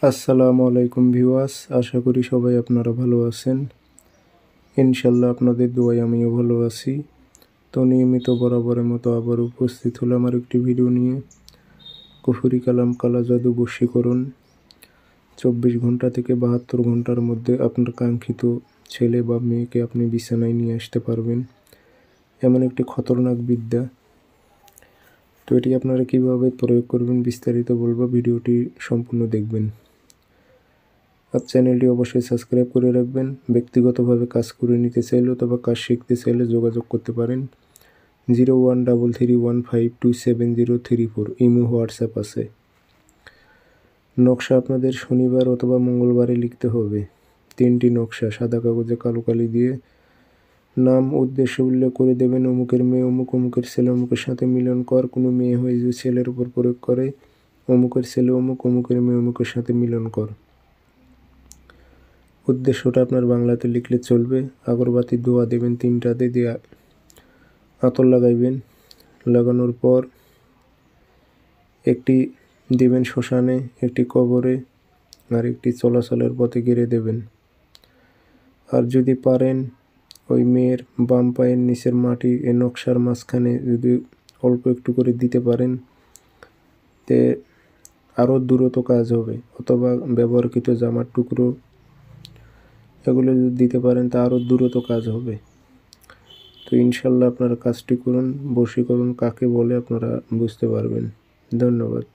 আসসালামু আলাইকুম ভিউয়ার্স, আশা করি সবাই আপনারা ভালো আছেন। ইনশাল্লাহ আপনাদের দোয়ায় আমিও ভালো আছি। তো নিয়মিত বরাবরের মতো আবার উপস্থিত হলাম আর একটি ভিডিও নিয়ে। কুফরি কালাম কালা জাদু বশীকরণ 24 ঘন্টা থেকে 72 ঘন্টার মধ্যে আপনার কাঙ্ক্ষিত ছেলে বা মেয়েকে আপনি বিছানায় নিয়ে আসতে পারবেন, এমন একটি খতরনাক বিদ্যা। তো এটি আপনারা কীভাবে প্রয়োগ করবেন বিস্তারিত বলবো, ভিডিওটি সম্পূর্ণ দেখবেন। আর চ্যানেলটি অবশ্যই সাবস্ক্রাইব করে রাখবেন। ব্যক্তিগতভাবে কাজ করে নিতে চাইলে অথবা কাজ শিখতে চাইলে যোগাযোগ করতে পারেন। 013315273034 ইমো হোয়াটসঅ্যাপ আছে। নকশা আপনাদের শনিবার অথবা মঙ্গলবারে লিখতে হবে। 3টি নকশা সাদা কাগজে কালো কালি দিয়ে নাম উদ্দেশ্য উল্লেখ করে দেবেন। অমুকের মেয়ে অমুক, অমুকের ছেলে অমুকের সাথে মিলন কর। কোনো মেয়ে হয়ে যে ছেলের উপর প্রয়োগ করে, অমুকের ছেলে অমুক, অমুকের মেয়ে অমুকের সাথে মিলন কর। উদ্দেশ্যটা আপনার বাংলাতে লিখলে চলবে। আগরবাতি ধোয়া দেবেন 3টাতে, দিয়ে আতর লাগাইবেন। লাগানোর পর একটি দেবেন শ্মশানে, একটি কবরে, আর একটি চলাচলের পথে গেড়ে দেবেন। আর যদি পারেন ওই মেয়ের বাম পায়ের নিচের মাটি এ নকশার মাঝখানে যদি অল্প একটু করে দিতে পারেন, তে আরও দ্রুত কাজ হবে। অথবা ব্যবহারকৃত জামার টুকরো এগুলো যদি দিতে পারেন তা আরও দ্রুত কাজ হবে। তো ইনশাল্লাহ আপনারা কাজটি করুন। বশীকরণ কাকে বলে আপনারা বুঝতে পারবেন। ধন্যবাদ।